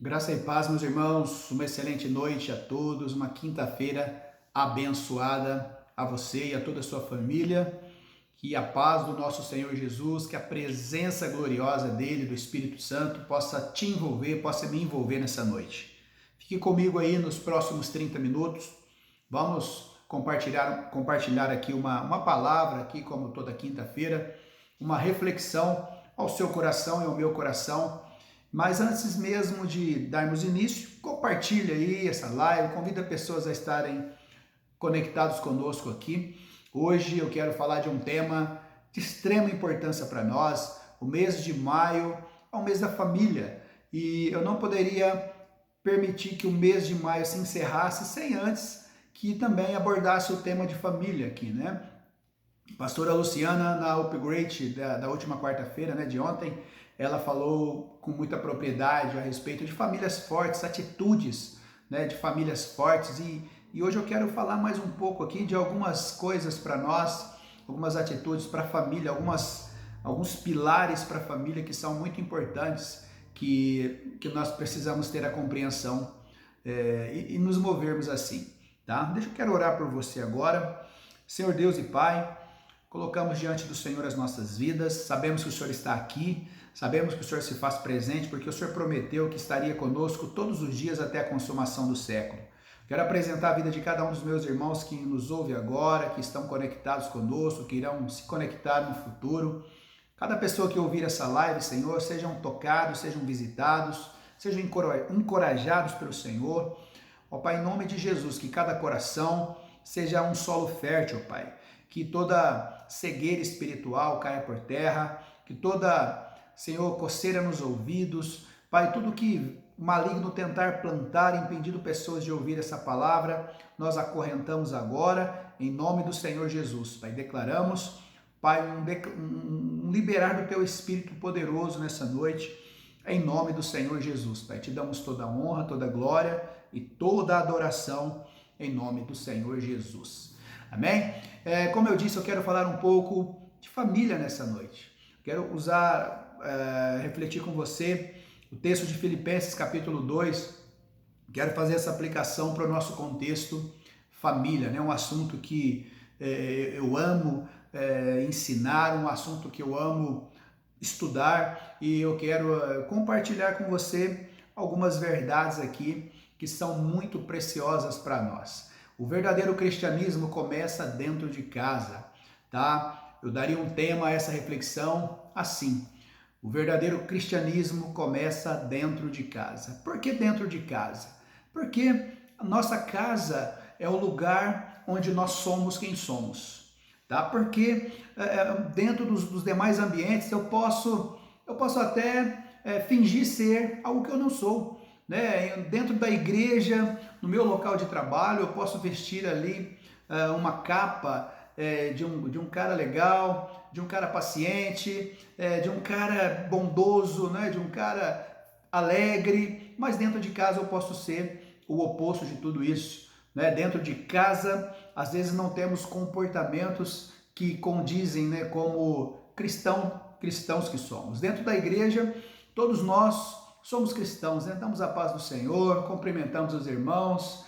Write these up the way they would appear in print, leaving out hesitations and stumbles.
Graça e paz, meus irmãos, uma excelente noite a todos, uma quinta-feira abençoada a você e a toda a sua família. Que a paz do nosso Senhor Jesus, que a presença gloriosa dele, do Espírito Santo, possa te envolver, possa me envolver nessa noite. Fique comigo aí nos próximos 30 minutos. Vamos compartilhar aqui uma palavra, aqui como toda quinta-feira, uma reflexão ao seu coração e ao meu coração. Mas antes mesmo de darmos início, compartilhe aí essa live, convida pessoas a estarem conectados conosco aqui. Hoje eu quero falar de um tema de extrema importância para nós. O mês de maio é o mês da família e eu não poderia permitir que o mês de maio se encerrasse sem antes que também abordasse o tema de família aqui, né? Pastora Luciana, na Upgrade da última quarta-feira, né, de ontem, ela falou com muita propriedade a respeito de famílias fortes, atitudes, né, de famílias fortes. E hoje eu quero falar mais um pouco aqui de algumas coisas para nós, algumas atitudes para a família, alguns pilares para a família que são muito importantes, que nós precisamos ter a compreensão e nos movermos assim. Tá? Eu quero orar por você agora. Senhor Deus e Pai, colocamos diante do Senhor as nossas vidas, sabemos que o Senhor está aqui, sabemos que o Senhor se faz presente, porque o Senhor prometeu que estaria conosco todos os dias até a consumação do século. Quero apresentar a vida de cada um dos meus irmãos que nos ouve agora, que estão conectados conosco, que irão se conectar no futuro. Cada pessoa que ouvir essa live, Senhor, sejam tocados, sejam visitados, sejam encorajados pelo Senhor. Ó Pai, em nome de Jesus, que cada coração seja um solo fértil, Pai. Que toda cegueira espiritual caia por terra, que toda, Senhor, coceira nos ouvidos, Pai, tudo que o maligno tentar plantar, impedindo pessoas de ouvir essa palavra, nós acorrentamos agora, em nome do Senhor Jesus, Pai. Declaramos, Pai, um liberar do Teu Espírito poderoso nessa noite, em nome do Senhor Jesus, Pai. Te damos toda a honra, toda a glória e toda a adoração, em nome do Senhor Jesus. Amém? Como eu disse, eu quero falar um pouco de família nessa noite. Quero refletir com você o texto de Filipenses capítulo 2. Quero fazer essa aplicação para o nosso contexto família, né? Um assunto que eu amo ensinar, um assunto que eu amo estudar, e eu quero compartilhar com você algumas verdades aqui que são muito preciosas para nós. O verdadeiro cristianismo começa dentro de casa, tá? Eu daria um tema a essa reflexão assim: o verdadeiro cristianismo começa dentro de casa. Por que dentro de casa? Porque a nossa casa é o lugar onde nós somos quem somos, tá? Porque dentro dos demais ambientes eu posso até fingir ser algo que eu não sou, né? Dentro da igreja, no meu local de trabalho, eu posso vestir ali uma capa de um cara legal, de um cara paciente, de um cara bondoso, né? De um cara alegre, mas dentro de casa eu posso ser o oposto de tudo isso, né? Dentro de casa, às vezes não temos comportamentos que condizem, né, como cristãos que somos. Dentro da igreja, todos nós somos cristãos, né? Damos a paz do Senhor, cumprimentamos os irmãos,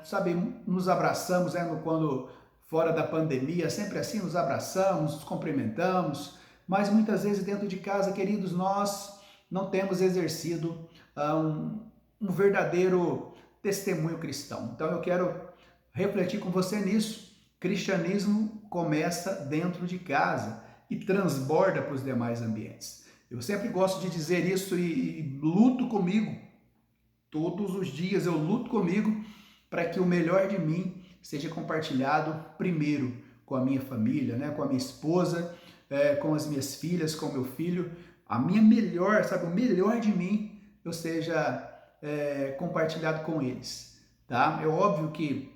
sabe, nos abraçamos, né, quando fora da pandemia, sempre assim, nos abraçamos, nos cumprimentamos, mas muitas vezes dentro de casa, queridos, nós não temos exercido um verdadeiro testemunho cristão. Então eu quero refletir com você nisso. Cristianismo começa dentro de casa e transborda para os demais ambientes. Eu sempre gosto de dizer isso e luto comigo. Todos os dias eu luto comigo para que o melhor de mim seja compartilhado primeiro com a minha família, né? Com a minha esposa, com as minhas filhas, com o meu filho. A minha melhor, sabe, o melhor de mim eu seja compartilhado com eles, tá? É óbvio que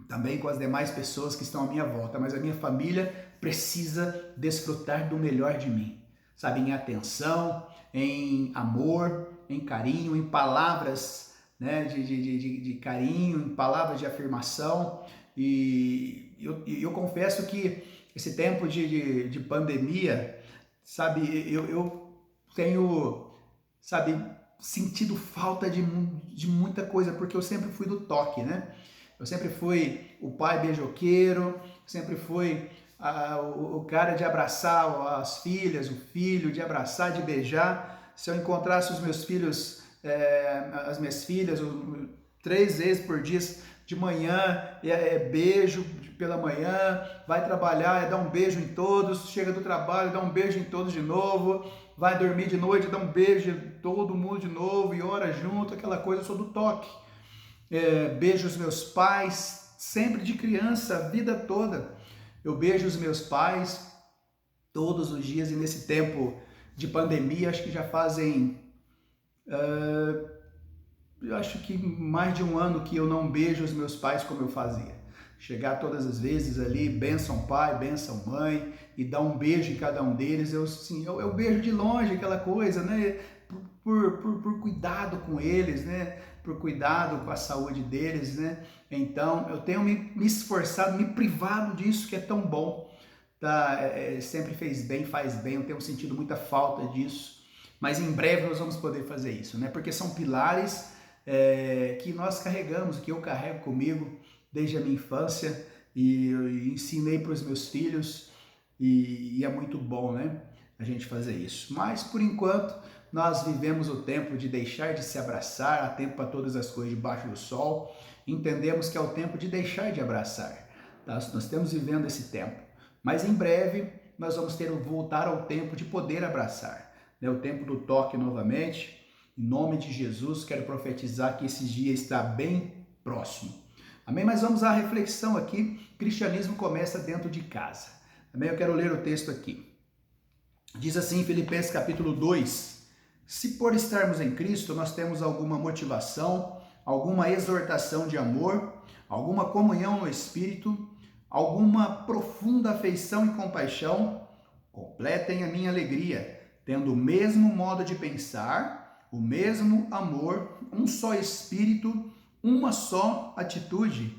também com as demais pessoas que estão à minha volta, mas a minha família precisa desfrutar do melhor de mim, sabe, em atenção, em amor, em carinho, em palavras, né, de carinho, em palavras de afirmação. E eu confesso que esse tempo de pandemia, sabe, eu tenho, sabe, sentido falta de muita coisa, porque eu sempre fui do toque, né? Eu sempre fui o pai beijoqueiro, sempre fui o cara de abraçar as filhas, o filho, de abraçar, de beijar. Se eu encontrasse os meus filhos, as minhas filhas, 3 vezes por dia, de manhã, beijo pela manhã, vai trabalhar, dá um beijo em todos, chega do trabalho, dá um beijo em todos de novo, vai dormir de noite, dá um beijo em todo mundo de novo e ora junto, aquela coisa, eu sou do toque. Beijo os meus pais, sempre de criança, a vida toda. Eu beijo os meus pais todos os dias e nesse tempo de pandemia, acho que já fazem, eu acho que mais de um ano que eu não beijo os meus pais como eu fazia. Chegar todas as vezes ali, bênção pai, bênção mãe, e dar um beijo em cada um deles, eu beijo de longe, aquela coisa, né? Por cuidado com eles, né? Por cuidado com a saúde deles, né? Então, eu tenho me esforçado, me privado disso que é tão bom, tá? Sempre fez bem, faz bem, eu tenho sentido muita falta disso, mas em breve nós vamos poder fazer isso, né? Porque são pilares que nós carregamos, que eu carrego comigo desde a minha infância e eu ensinei para os meus filhos e é muito bom, né? A gente fazer isso. Mas, por enquanto, nós vivemos o tempo de deixar de se abraçar, há tempo para todas as coisas debaixo do sol. Entendemos que é o tempo de deixar de abraçar. Tá? Nós estamos vivendo esse tempo. Mas em breve nós vamos voltar ao tempo de poder abraçar. Né? O tempo do toque novamente. Em nome de Jesus, quero profetizar que esse dia está bem próximo. Amém? Mas vamos à reflexão aqui. Cristianismo começa dentro de casa. Amém? Eu quero ler o texto aqui. Diz assim em Filipenses capítulo 2, se por estarmos em Cristo nós temos alguma motivação, alguma exortação de amor, alguma comunhão no Espírito, alguma profunda afeição e compaixão, completem a minha alegria, tendo o mesmo modo de pensar, o mesmo amor, um só Espírito, uma só atitude.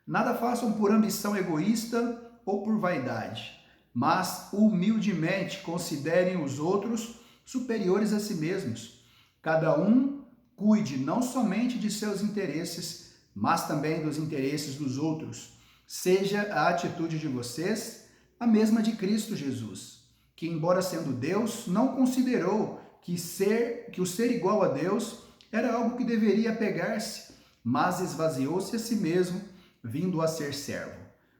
Nada façam por ambição egoísta ou por vaidade, mas humildemente considerem os outros superiores a si mesmos. Cada um cuide não somente de seus interesses, mas também dos interesses dos outros. Seja a atitude de vocês a mesma de Cristo Jesus, que, embora sendo Deus, não considerou que o ser igual a Deus era algo que deveria apegar-se, mas esvaziou-se a si mesmo, vindo a ser servo.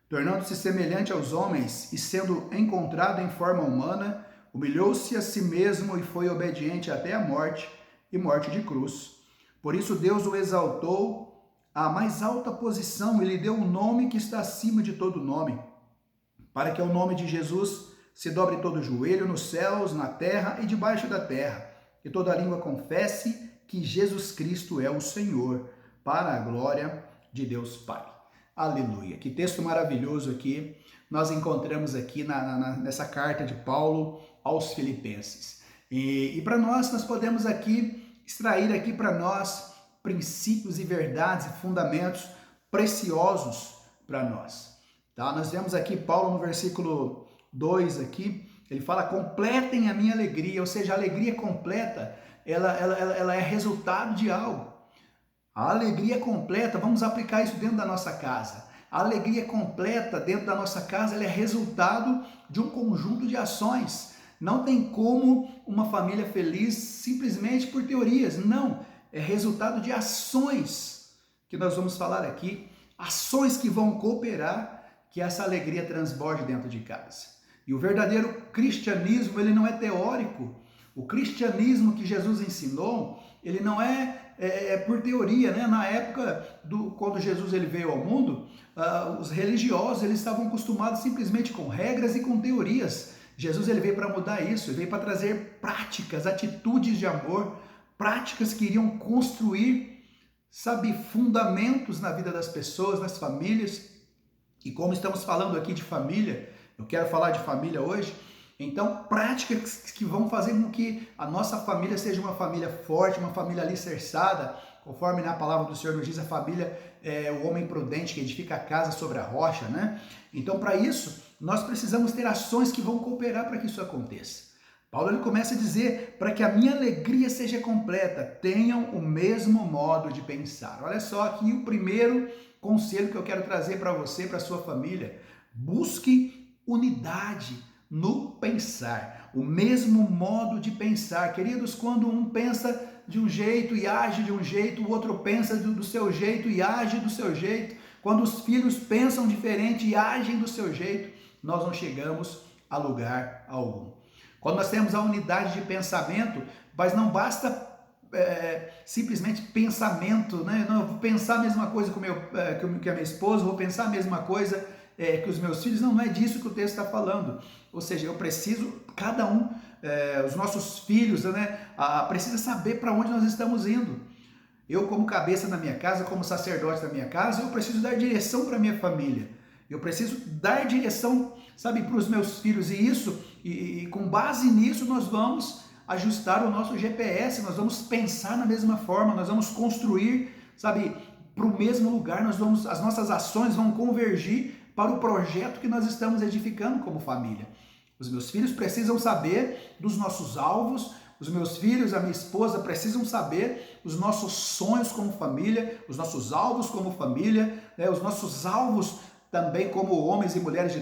Tornando-se semelhante aos homens e sendo encontrado em forma humana, humilhou-se a si mesmo e foi obediente até a morte e morte de cruz. Por isso Deus o exaltou à mais alta posição e lhe deu um nome que está acima de todo nome, para que ao nome de Jesus se dobre todo o joelho nos céus, na terra e debaixo da terra, e toda língua confesse que Jesus Cristo é o Senhor, para a glória de Deus Pai. Aleluia. Que texto maravilhoso aqui nós encontramos aqui nessa carta de Paulo aos Filipenses. E para nós podemos aqui extrair aqui para nós princípios e verdades e fundamentos preciosos para nós. Tá? Nós vemos aqui Paulo no versículo 2 aqui, ele fala, completem a minha alegria, ou seja, a alegria completa, ela é resultado de algo. A alegria completa, vamos aplicar isso dentro da nossa casa. A alegria completa dentro da nossa casa, ela é resultado de um conjunto de ações. Não tem como uma família feliz simplesmente por teorias, não. É resultado de ações que nós vamos falar aqui, ações que vão cooperar que essa alegria transborde dentro de casa. E o verdadeiro cristianismo, ele não é teórico. O cristianismo que Jesus ensinou, ele não é por teoria, né? Na época quando Jesus ele veio ao mundo, os religiosos eles estavam acostumados simplesmente com regras e com teorias. Jesus ele veio para mudar isso, ele veio para trazer práticas, atitudes de amor, práticas que iriam construir, sabe, fundamentos na vida das pessoas, nas famílias. E como estamos falando aqui de família, eu quero falar de família hoje. Então, práticas que vão fazer com que a nossa família seja uma família forte, uma família alicerçada, conforme na palavra do Senhor nos diz, a família é o homem prudente que edifica a casa sobre a rocha, né? Então, para isso, nós precisamos ter ações que vão cooperar para que isso aconteça. Paulo ele começa a dizer, para que a minha alegria seja completa, tenham o mesmo modo de pensar. Olha só aqui o primeiro conselho que eu quero trazer para você, para a sua família. Busque unidade no pensar, o mesmo modo de pensar. Queridos, quando um pensa de um jeito e age de um jeito, o outro pensa do seu jeito e age do seu jeito. Quando os filhos pensam diferente e agem do seu jeito, nós não chegamos a lugar algum. Quando nós temos a unidade de pensamento, mas não basta simplesmente pensamento, né? Não, eu vou pensar a mesma coisa que a minha esposa, vou pensar a mesma coisa que os meus filhos. Não, não é disso que o texto está falando. Ou seja, eu preciso, cada um, os nossos filhos, né, precisa saber para onde nós estamos indo. Eu, como cabeça da minha casa, como sacerdote da minha casa, eu preciso dar direção para a minha família. Eu preciso dar direção, sabe, para os meus filhos. E com base nisso, nós vamos ajustar o nosso GPS, nós vamos pensar na mesma forma, nós vamos construir, sabe, para o mesmo lugar, as nossas ações vão convergir para o projeto que nós estamos edificando como família. Os meus filhos precisam saber dos nossos alvos, os meus filhos, a minha esposa precisam saber os nossos sonhos como família, os nossos alvos como família, né, os nossos alvos também como homens e mulheres de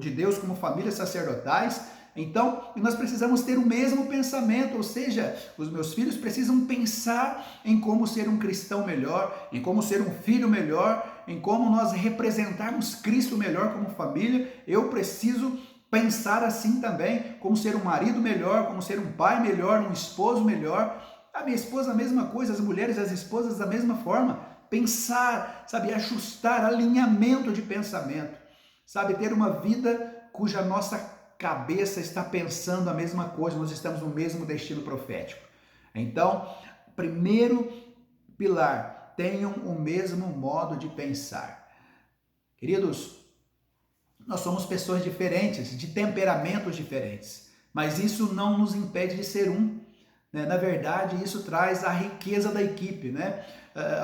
Deus, como famílias sacerdotais. Então, nós precisamos ter o mesmo pensamento, ou seja, os meus filhos precisam pensar em como ser um cristão melhor, em como ser um filho melhor, em como nós representarmos Cristo melhor como família. Eu preciso pensar assim também, como ser um marido melhor, como ser um pai melhor, um esposo melhor. A minha esposa a mesma coisa, as mulheres, as esposas da mesma forma. Pensar, sabe, ajustar, alinhamento de pensamento, sabe, ter uma vida cuja nossa cabeça está pensando a mesma coisa, nós estamos no mesmo destino profético. Então, primeiro pilar, tenham o mesmo modo de pensar. Queridos, nós somos pessoas diferentes, de temperamentos diferentes, mas isso não nos impede de ser um. Na verdade, isso traz a riqueza da equipe, né?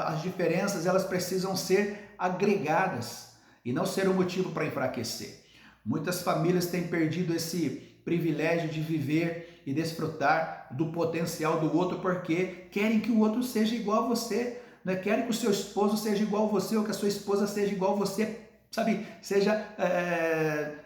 As diferenças, elas precisam ser agregadas e não ser um motivo para enfraquecer. Muitas famílias têm perdido esse privilégio de viver e desfrutar do potencial do outro porque querem que o outro seja igual a você, né? Querem que o seu esposo seja igual a você ou que a sua esposa seja igual a você, sabe? Seja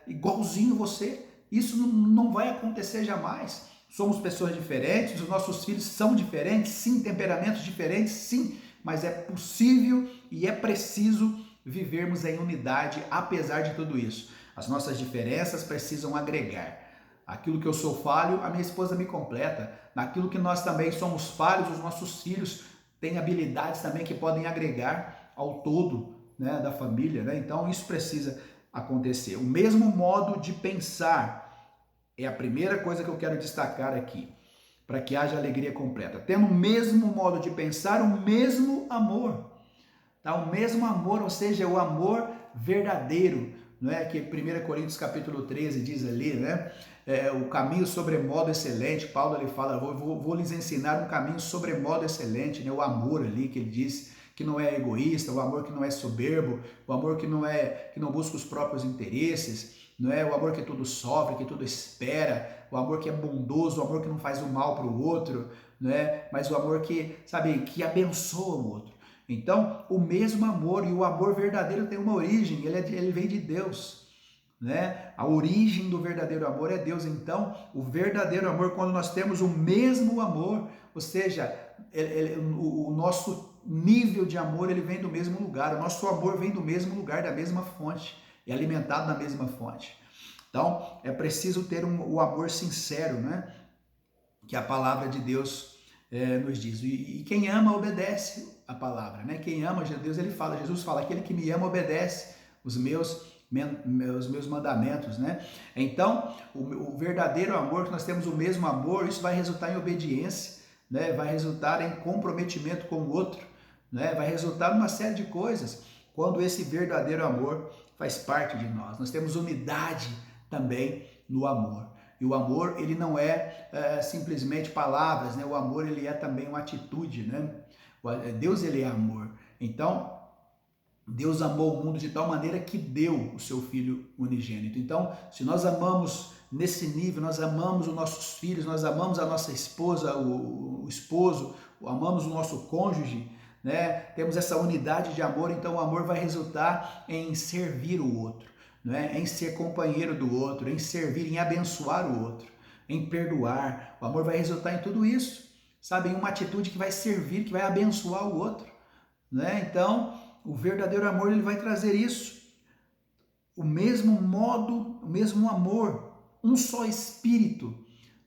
igualzinho a você. Isso não vai acontecer jamais. Somos pessoas diferentes, os nossos filhos são diferentes, sim, temperamentos diferentes, sim, mas é possível e é preciso vivermos em unidade apesar de tudo isso. As nossas diferenças precisam agregar. Aquilo que eu sou falho, a minha esposa me completa. Naquilo que nós também somos falhos, os nossos filhos têm habilidades também que podem agregar ao todo, né, da família, né? Então isso precisa acontecer. O mesmo modo de pensar é a primeira coisa que eu quero destacar aqui, para que haja alegria completa. Tendo o mesmo modo de pensar, o mesmo amor. Tá? O mesmo amor, ou seja, o amor verdadeiro. Não é que 1 Coríntios capítulo 13 diz ali, né? O caminho sobremodo excelente. Paulo ele fala, vou lhes ensinar um caminho sobremodo excelente, né? O amor ali que ele diz que não é egoísta, o amor que não é soberbo, o amor que não busca os próprios interesses, não é o amor que tudo sofre, que tudo espera, o amor que é bondoso, o amor que não faz o mal para o outro, não é? Mas o amor que, sabe, que abençoa o outro. Então, o mesmo amor, e o amor verdadeiro tem uma origem, ele vem de Deus, né? A origem do verdadeiro amor é Deus. Então, o verdadeiro amor, quando nós temos o mesmo amor, ou seja, o nosso nível de amor, ele vem do mesmo lugar, o nosso amor vem do mesmo lugar, da mesma fonte, é alimentado da mesma fonte. Então, é preciso ter o amor sincero, né? Que a palavra de Deus nos diz. E quem ama, obedece a palavra, né? Quem ama Deus, Jesus fala, aquele que me ama, obedece os meus mandamentos, né? Então, o verdadeiro amor, que nós temos o mesmo amor, isso vai resultar em obediência, né? Vai resultar em comprometimento com o outro, né? Vai resultar em uma série de coisas, quando esse verdadeiro amor faz parte de nós. Nós temos unidade também no amor. E o amor, ele não é simplesmente palavras, né? O amor, ele é também uma atitude, né? Deus, ele é amor. Então, Deus amou o mundo de tal maneira que deu o seu Filho unigênito. Então, se nós amamos nesse nível, nós amamos os nossos filhos, nós amamos a nossa esposa, o esposo, amamos o nosso cônjuge, né? Temos essa unidade de amor, então o amor vai resultar em servir o outro, né? Em ser companheiro do outro, em servir, em abençoar o outro, em perdoar. O amor vai resultar em tudo isso, sabe? Em uma atitude que vai servir, que vai abençoar o outro, né? Então, o verdadeiro amor, ele vai trazer isso. O mesmo modo, o mesmo amor, um só espírito,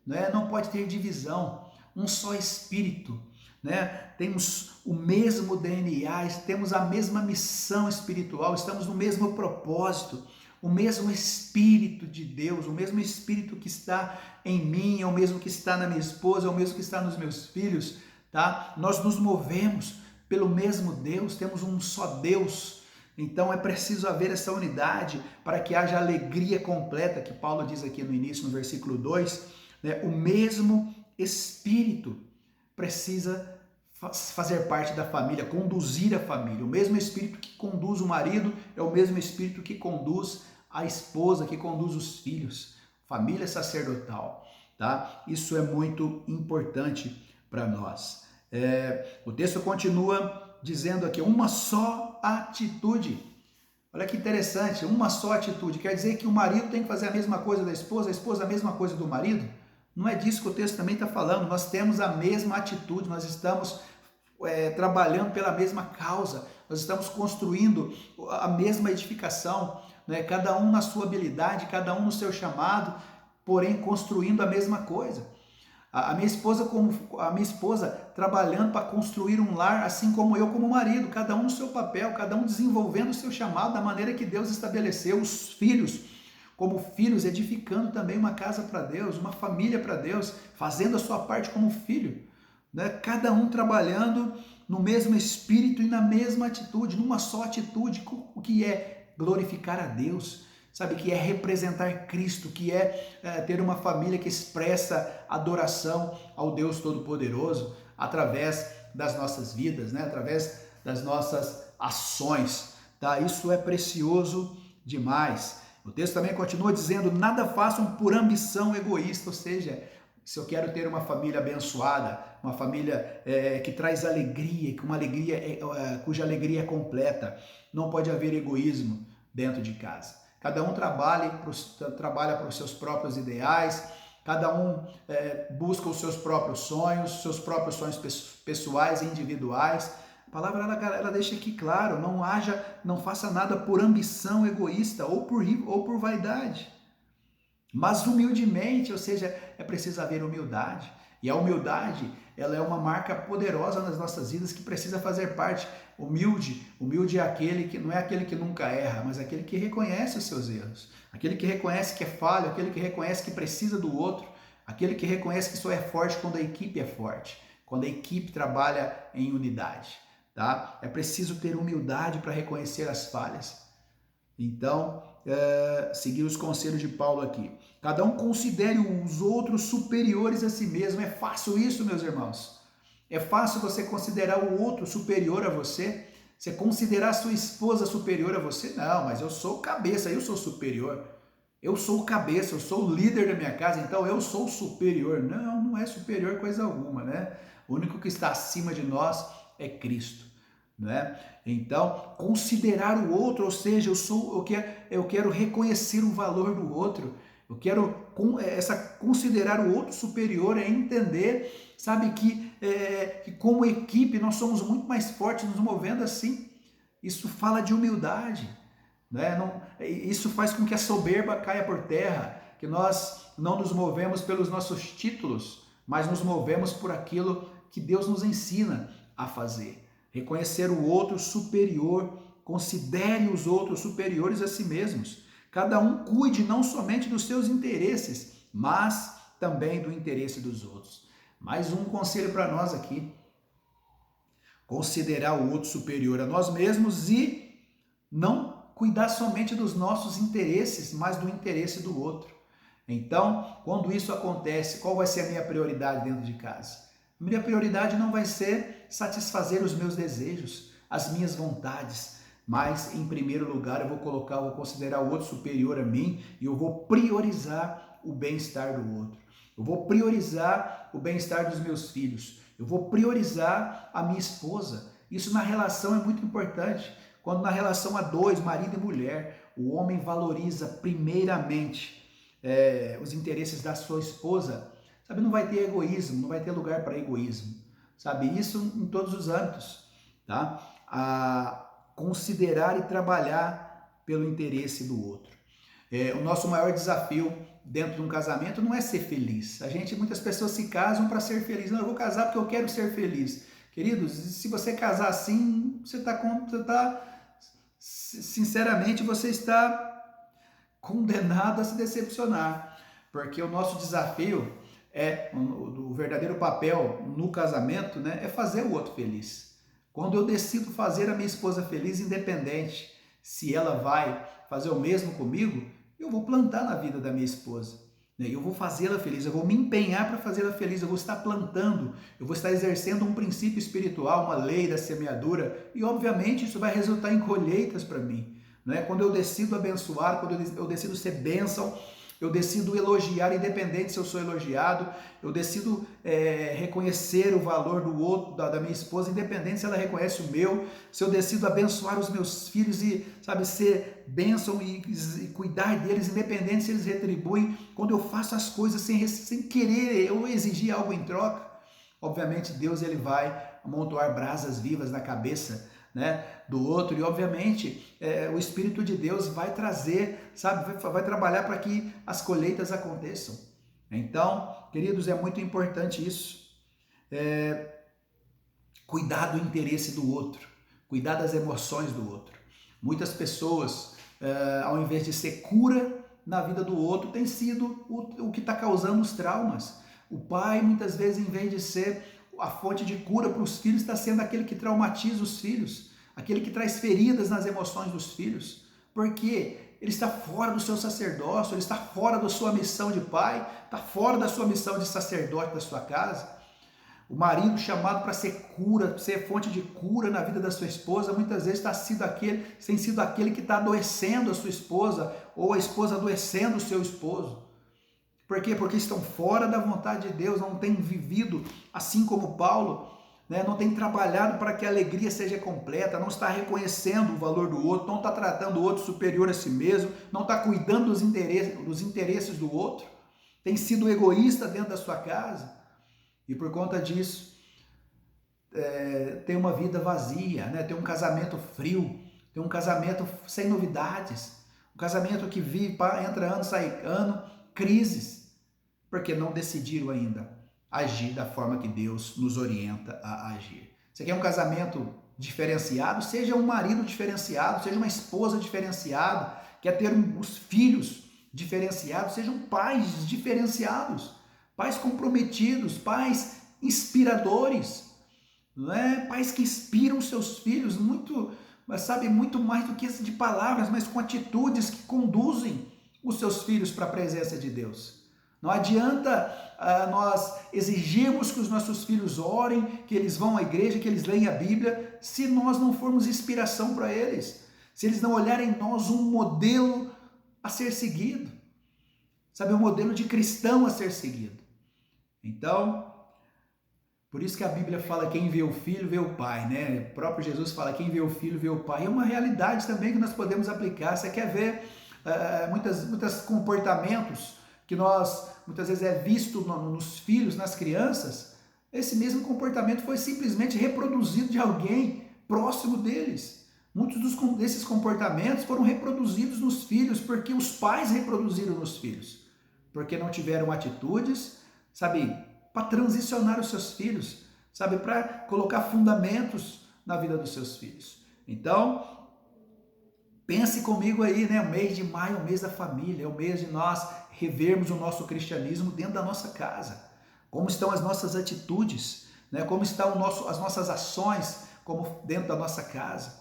né? Não pode ter divisão, um só espírito, né? Temos o mesmo DNA, temos a mesma missão espiritual, estamos no mesmo propósito, o mesmo Espírito de Deus, o mesmo Espírito que está em mim, é o mesmo que está na minha esposa, é o mesmo que está nos meus filhos, tá? Nós nos movemos pelo mesmo Deus, temos um só Deus. Então é preciso haver essa unidade para que haja alegria completa, que Paulo diz aqui no início, no versículo 2, né? O mesmo Espírito precisa fazer parte da família, conduzir a família. O mesmo Espírito que conduz o marido é o mesmo Espírito que conduz a esposa, que conduz os filhos. Família sacerdotal, tá? Isso é muito importante para nós. O texto continua dizendo aqui, uma só atitude. Olha que interessante, uma só atitude. Quer dizer que o marido tem que fazer a mesma coisa da esposa, a esposa a mesma coisa do marido? Não é disso que o texto também está falando. Nós temos a mesma atitude, nós estamos trabalhando pela mesma causa, nós estamos construindo a mesma edificação, né? Cada um na sua habilidade, cada um no seu chamado, porém construindo a mesma coisa. A minha esposa trabalhando para construir um lar, assim como eu como marido, cada um no seu papel, cada um desenvolvendo o seu chamado da maneira que Deus estabeleceu. Os filhos, como filhos, edificando também uma casa para Deus, uma família para Deus, fazendo a sua parte como filho, né? Cada um trabalhando no mesmo espírito e na mesma atitude, numa só atitude, o que é glorificar a Deus, sabe, que é representar Cristo, que é ter uma família que expressa adoração ao Deus Todo-Poderoso através das nossas vidas, né? Através das nossas ações, tá? Isso é precioso demais. O texto também continua dizendo, nada façam por ambição egoísta, ou seja, se eu quero ter uma família abençoada, uma família que traz alegria, cuja alegria é completa, não pode haver egoísmo dentro de casa. Cada um trabalha para os seus próprios ideais, cada um busca os seus próprios sonhos pessoais e individuais. A palavra ela deixa aqui claro, não faça nada por ambição egoísta ou por vaidade, mas humildemente, ou seja, é preciso haver humildade. E a humildade, ela é uma marca poderosa nas nossas vidas que precisa fazer parte. Humilde é aquele que não é aquele que nunca erra, mas aquele que reconhece os seus erros, aquele que reconhece que é falho, aquele que reconhece que precisa do outro, aquele que reconhece que só é forte quando a equipe é forte, quando a equipe trabalha em unidade, tá? É preciso ter humildade para reconhecer as falhas. Então, seguir os conselhos de Paulo aqui. Cada um considere os outros superiores a si mesmo. É fácil isso, meus irmãos? É fácil você considerar o outro superior a você? Você considerar a sua esposa superior a você? Não, mas eu sou o cabeça, eu sou superior. Eu sou o cabeça, eu sou o líder da minha casa, então eu sou superior. Não, não é superior coisa alguma, né? O único que está acima de nós é Cristo, né? Então, considerar o outro, ou seja, eu quero reconhecer o valor do outro. Eu quero considerar o outro superior, é entender, sabe, que como equipe nós somos muito mais fortes nos movendo assim. Isso fala de humildade, né? Isso faz com que a soberba caia por terra, que nós não nos movemos pelos nossos títulos, mas nos movemos por aquilo que Deus nos ensina a fazer. Reconhecer o outro superior, considere os outros superiores a si mesmos. Cada um cuide não somente dos seus interesses, mas também do interesse dos outros. Mais um conselho para nós aqui. Considerar o outro superior a nós mesmos e não cuidar somente dos nossos interesses, mas do interesse do outro. Então, quando isso acontece, qual vai ser a minha prioridade dentro de casa? A minha prioridade não vai ser satisfazer os meus desejos, as minhas vontades, mas em primeiro lugar vou considerar o outro superior a mim e eu vou priorizar o bem-estar do outro. Eu vou priorizar o bem-estar dos meus filhos. Eu vou priorizar a minha esposa. Isso na relação é muito importante. Quando na relação a dois, marido e mulher, o homem valoriza primeiramente os interesses da sua esposa, sabe, não vai ter egoísmo, não vai ter lugar para egoísmo, sabe, isso em todos os âmbitos, tá? A considerar e trabalhar pelo interesse do outro. O nosso maior desafio dentro de um casamento não é ser feliz. Muitas pessoas se casam para ser feliz. Não, eu vou casar porque eu quero ser feliz. Queridos, se você casar assim, sinceramente, você está condenado a se decepcionar, porque o nosso desafio o verdadeiro papel no casamento, né, é fazer o outro feliz. Quando eu decido fazer a minha esposa feliz, independente se ela vai fazer o mesmo comigo, eu vou plantar na vida da minha esposa, né? Eu vou fazê-la feliz, eu vou me empenhar para fazê-la feliz, eu vou estar plantando, eu vou estar exercendo um princípio espiritual, uma lei da semeadura, e obviamente isso vai resultar em colheitas para mim, né? Quando eu decido abençoar, quando eu decido ser bênção, eu decido elogiar, independente se eu sou elogiado, eu decido reconhecer o valor do outro, da minha esposa, independente se ela reconhece o meu, se eu decido abençoar os meus filhos e, sabe, ser bênção e cuidar deles, independente se eles retribuem, quando eu faço as coisas sem querer eu exigir algo em troca, obviamente Deus ele vai amontoar brasas vivas na cabeça, né, do outro, e obviamente o Espírito de Deus vai trazer, sabe, vai trabalhar para que as colheitas aconteçam. Então, queridos, é muito importante isso, cuidar do interesse do outro, cuidar das emoções do outro. Muitas pessoas, ao invés de ser cura na vida do outro, tem sido o que está causando os traumas. O pai, muitas vezes, em vez de ser a fonte de cura para os filhos, está sendo aquele que traumatiza os filhos, aquele que traz feridas nas emoções dos filhos, porque ele está fora do seu sacerdócio, ele está fora da sua missão de pai, está fora da sua missão de sacerdote da sua casa. O marido chamado para ser cura, ser fonte de cura na vida da sua esposa, muitas vezes tem sido aquele que está adoecendo a sua esposa, ou a esposa adoecendo o seu esposo. Por quê? Porque estão fora da vontade de Deus, não têm vivido assim como Paulo, né? Não tem trabalhado para que a alegria seja completa, não está reconhecendo o valor do outro, não está tratando o outro superior a si mesmo, não está cuidando dos interesses do outro, tem sido egoísta dentro da sua casa e por conta disso tem uma vida vazia, né? Tem um casamento frio, tem um casamento sem novidades, um casamento que vive, entra ano, sai ano, crises, porque não decidiram ainda agir da forma que Deus nos orienta a agir. Você quer um casamento diferenciado? Seja um marido diferenciado, seja uma esposa diferenciada, quer ter os filhos diferenciados, sejam pais diferenciados, pais comprometidos, pais inspiradores, não é? Pais que inspiram seus filhos muito, mas sabe, muito mais do que de palavras, mas com atitudes que conduzem os seus filhos para a presença de Deus. Não adianta nós exigirmos que os nossos filhos orem, que eles vão à igreja, que eles leem a Bíblia, se nós não formos inspiração para eles, se eles não olharem em nós um modelo a ser seguido, sabe, um modelo de cristão a ser seguido. Então, por isso que a Bíblia fala quem vê o filho vê o pai, né? O próprio Jesus fala quem vê o filho vê o pai. É uma realidade também que nós podemos aplicar. Você quer ver muitos comportamentos que muitas vezes é visto nos filhos, nas crianças, esse mesmo comportamento foi simplesmente reproduzido de alguém próximo deles. Muitos desses comportamentos foram reproduzidos nos filhos porque os pais reproduziram nos filhos, porque não tiveram atitudes, sabe, para transicionar os seus filhos, sabe, para colocar fundamentos na vida dos seus filhos. Então, pense comigo aí, né? O mês de maio é o mês da família, é o mês de nós revermos o nosso cristianismo dentro da nossa casa. Como estão as nossas atitudes, né? Como estão as nossas ações como dentro da nossa casa.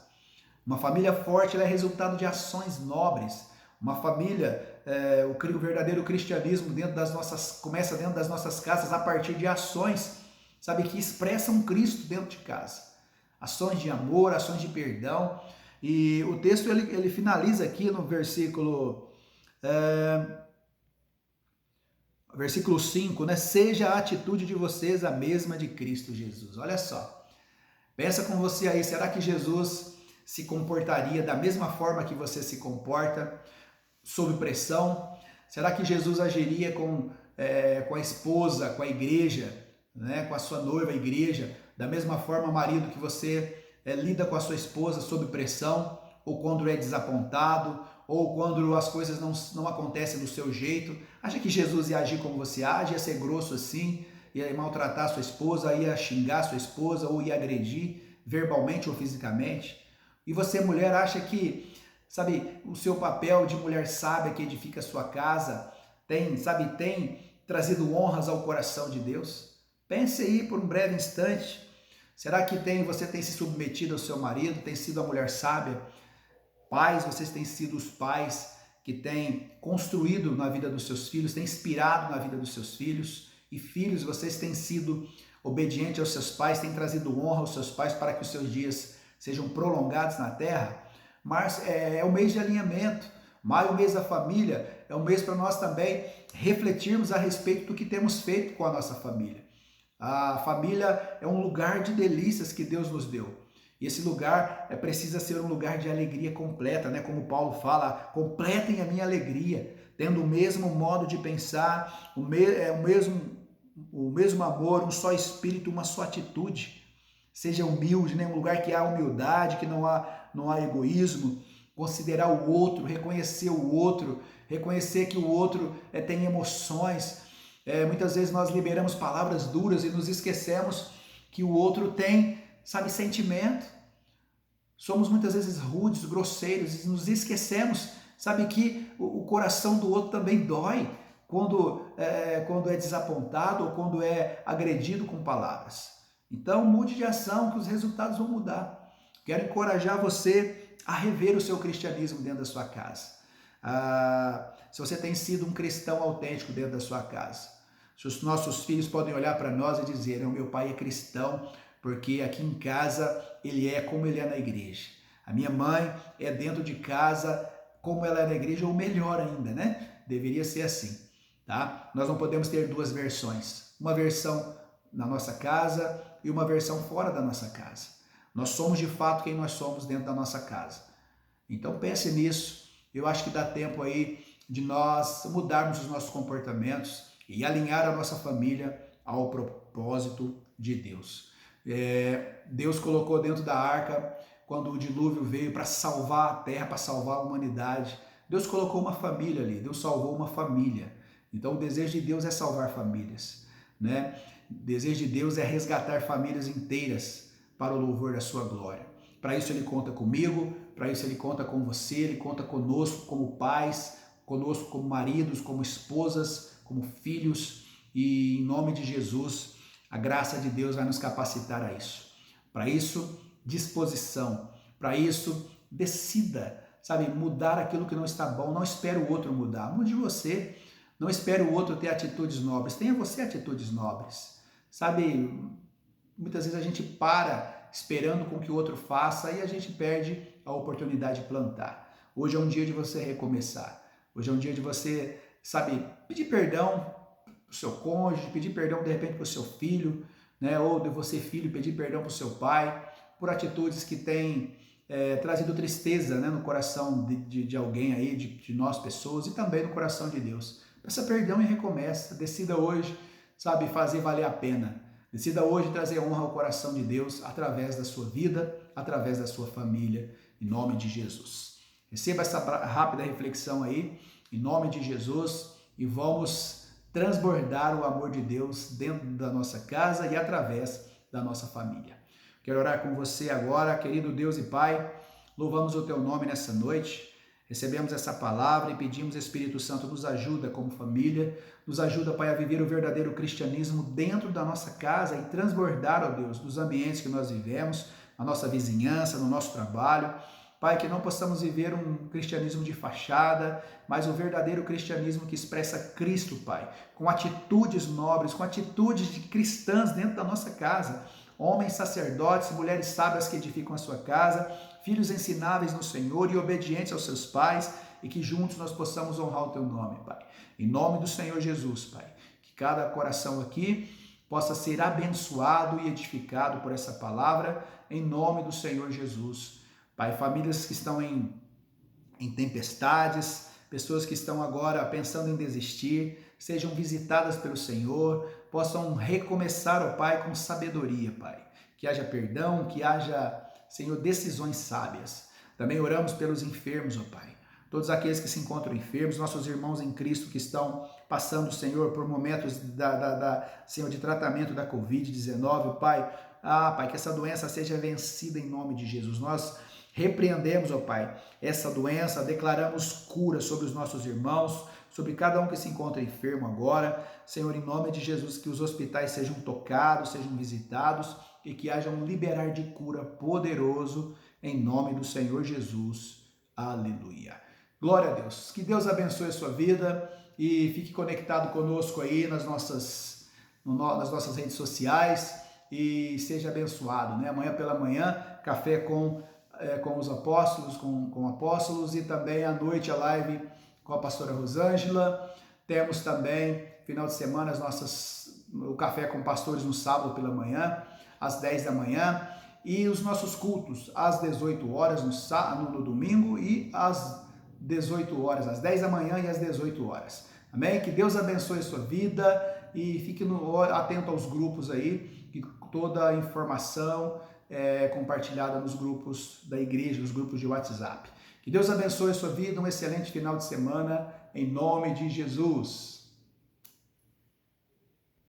Uma família forte é resultado de ações nobres. Uma família, o verdadeiro cristianismo começa dentro das nossas casas a partir de ações, sabe, que expressam Cristo dentro de casa. Ações de amor, ações de perdão. E o texto ele finaliza aqui no versículo Versículo 5, né? Seja a atitude de vocês a mesma de Cristo Jesus. Olha só, pensa com você aí, será que Jesus se comportaria da mesma forma que você se comporta, sob pressão? Será que Jesus agiria com a esposa, com a igreja, né? Com a sua noiva, a igreja, da mesma forma, marido, que você lida com a sua esposa sob pressão, ou quando é desapontado, ou quando as coisas não acontecem do seu jeito? Acha que Jesus ia agir como você age, ia ser grosso assim, ia maltratar a sua esposa, ia xingar a sua esposa, ou ia agredir verbalmente ou fisicamente? E você, mulher, acha que, sabe, o seu papel de mulher sábia que edifica a sua casa tem trazido honras ao coração de Deus? Pense aí por um breve instante. Será que você tem se submetido ao seu marido, tem sido a mulher sábia? Pais, vocês têm sido os pais que têm construído na vida dos seus filhos, têm inspirado na vida dos seus filhos. E filhos, vocês têm sido obedientes aos seus pais, têm trazido honra aos seus pais para que os seus dias sejam prolongados na terra. Março é o mês de alinhamento. Maio, o mês da família, é um mês para nós também refletirmos a respeito do que temos feito com a nossa família. A família é um lugar de delícias que Deus nos deu. E esse lugar precisa ser um lugar de alegria completa, né? Como Paulo fala, completem a minha alegria, tendo o mesmo modo de pensar, o mesmo amor, um só espírito, uma só atitude. Seja humilde, né? Um lugar que há humildade, que não há egoísmo. Considerar o outro, reconhecer o outro, reconhecer que o outro tem emoções. Muitas vezes nós liberamos palavras duras e nos esquecemos que o outro tem, sentimento. Somos muitas vezes rudes, grosseiros e nos esquecemos, que o coração do outro também dói quando é desapontado ou quando é agredido com palavras. Então mude de ação que os resultados vão mudar. Quero encorajar você a rever o seu cristianismo dentro da sua casa. Se você tem sido um cristão autêntico dentro da sua casa. Se os nossos filhos podem olhar para nós e dizer, o meu pai é cristão, porque aqui em casa ele é como ele é na igreja. A minha mãe é dentro de casa como ela é na igreja, ou melhor ainda, né? Deveria ser assim, tá? Nós não podemos ter duas versões. Uma versão na nossa casa e uma versão fora da nossa casa. Nós somos de fato quem nós somos dentro da nossa casa. Então pense nisso. Eu acho que dá tempo aí de nós mudarmos os nossos comportamentos e alinhar a nossa família ao propósito de Deus. Deus colocou dentro da arca, quando o dilúvio veio para salvar a terra, para salvar a humanidade. Deus colocou uma família ali, Deus salvou uma família. Então o desejo de Deus é salvar famílias, né? O desejo de Deus é resgatar famílias inteiras para o louvor da sua glória. Para isso ele conta comigo, para isso ele conta com você, ele conta conosco como pais, conosco como maridos, como esposas, como filhos, e em nome de Jesus, a graça de Deus vai nos capacitar a isso. Para isso, disposição. Para isso, decida, mudar aquilo que não está bom. Não espere o outro mudar, mude você. Não espere o outro ter atitudes nobres, tenha você atitudes nobres. Muitas vezes a gente para esperando com que o outro faça e a gente perde a oportunidade de plantar. Hoje é um dia de você recomeçar. Hoje é um dia de você, pedir perdão para o seu cônjuge, pedir perdão de repente para o seu filho, né? Ou de você, filho, pedir perdão para o seu pai, por atitudes que têm trazido tristeza, né, no coração de alguém aí, de nós pessoas, e também no coração de Deus. Peça perdão e recomeça. Decida hoje, fazer valer a pena. Decida hoje trazer honra ao coração de Deus através da sua vida, através da sua família, em nome de Jesus. Receba essa rápida reflexão aí, em nome de Jesus, e vamos transbordar o amor de Deus dentro da nossa casa e através da nossa família. Quero orar com você agora, querido Deus e Pai, louvamos o Teu nome nessa noite, recebemos essa palavra e pedimos, Espírito Santo, nos ajuda como família, nos ajuda, Pai, a viver o verdadeiro cristianismo dentro da nossa casa e transbordar, ó Deus, dos ambientes que nós vivemos, na nossa vizinhança, no nosso trabalho. Pai, que não possamos viver um cristianismo de fachada, mas o verdadeiro cristianismo que expressa Cristo, Pai, com atitudes nobres, com atitudes de cristãs dentro da nossa casa, homens sacerdotes, mulheres sábias que edificam a sua casa, filhos ensináveis no Senhor e obedientes aos seus pais, e que juntos nós possamos honrar o Teu nome, Pai. Em nome do Senhor Jesus, Pai. cada coração aqui possa ser abençoado e edificado por essa palavra, em nome do Senhor Jesus. Pai, famílias que estão em tempestades, pessoas que estão agora pensando em desistir, sejam visitadas pelo Senhor, possam recomeçar, ó Pai, com sabedoria, Pai. Que haja perdão, que haja, Senhor, decisões sábias. Também oramos pelos enfermos, ó Pai. Todos aqueles que se encontram enfermos, nossos irmãos em Cristo que estão passando, Senhor, por momentos Senhor, de tratamento da Covid-19, Pai. Pai, que essa doença seja vencida em nome de Jesus. Nós repreendemos, ó Pai, essa doença, declaramos cura sobre os nossos irmãos, sobre cada um que se encontra enfermo agora. Senhor, em nome de Jesus, que os hospitais sejam tocados, sejam visitados e que haja um liberar de cura poderoso em nome do Senhor Jesus. Aleluia. Glória a Deus. Que Deus abençoe a sua vida e fique conectado conosco aí nas nossas redes sociais e seja abençoado, né? Amanhã pela manhã, café com os apóstolos, com apóstolos, e também à noite a live com a pastora Rosângela. Temos também, final de semana, o café com pastores no sábado pela manhã, às 10 da manhã, e os nossos cultos às 18 horas no domingo e às 18 horas, às 10 da manhã e às 18 horas. Amém? Que Deus abençoe a sua vida e fique atento aos grupos aí, que toda a informação compartilhada nos grupos da igreja, nos grupos de WhatsApp. Que Deus abençoe a sua vida, um excelente final de semana, em nome de Jesus.